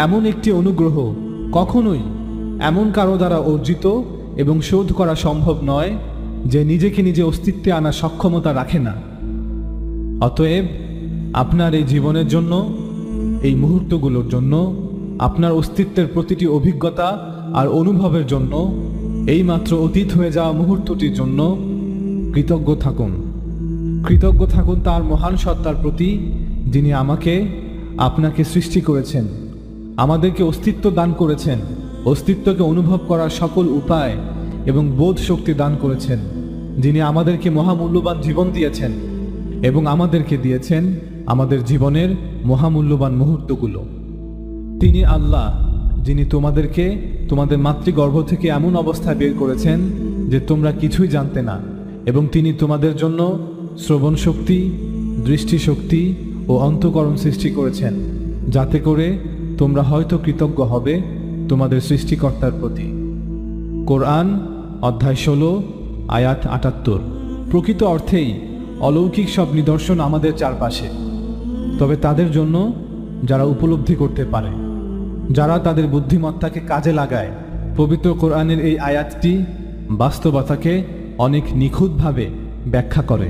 এমন একটি অনুগ্রহ কখনোই এমন কারো দ্বারা অর্জিত এবং শোধ করা সম্ভব নয় যে নিজেকে নিজে অস্তিত্বে আনার সক্ষমতা রাখে না। অতএব আপনার এই জীবনের জন্য, এই মুহূর্তগুলোর জন্য, আপনার অস্তিত্বের প্রতিটি অভিজ্ঞতা আর অনুভবের জন্য, এইমাত্র অতীত হয়ে যাওয়া মুহূর্তটির জন্য কৃতজ্ঞ থাকুন। কৃতজ্ঞ থাকুন তার মহান সত্তার প্রতি, যিনি আমাকে, আপনাকে সৃষ্টি করেছেন, আমাদেরকে অস্তিত্ব দান করেছেন, অস্তিত্বকে অনুভব করার সকল উপায় এবং বোধ শক্তি দান করেছেন, যিনি আমাদেরকে মহামূল্যবান জীবন দিয়েছেন এবং আমাদেরকে দিয়েছেন আমাদের জীবনের মহামূল্যবান মুহূর্তগুলো। তিনি আল্লাহ, যিনি তোমাদেরকে তোমাদের মাতৃগর্ভ থেকে এমন অবস্থায় বের করেছেন যে তোমরা কিছুই জানতে না, এবং তিনি তোমাদের জন্য শ্রবণ শক্তি, দৃষ্টিশক্তি ও অন্তঃকরণ সৃষ্টি করেছেন, যাতে করে তোমরা হয়তো কৃতজ্ঞ হবে তোমাদের সৃষ্টিকর্তার প্রতি। কোরআন অধ্যায় 16 আয়াত 78। প্রকৃত অর্থেই অলৌকিক সব নিদর্শন আমাদের চারপাশে, তবে তাদের জন্য যারা উপলব্ধি করতে পারে, যারা তাদের বুদ্ধিমত্তাকে কাজে লাগায়। পবিত্র কোরআনের এই আয়াতটি বাস্তবতাকে অনেক নিখুঁতভাবে ব্যাখ্যা করে।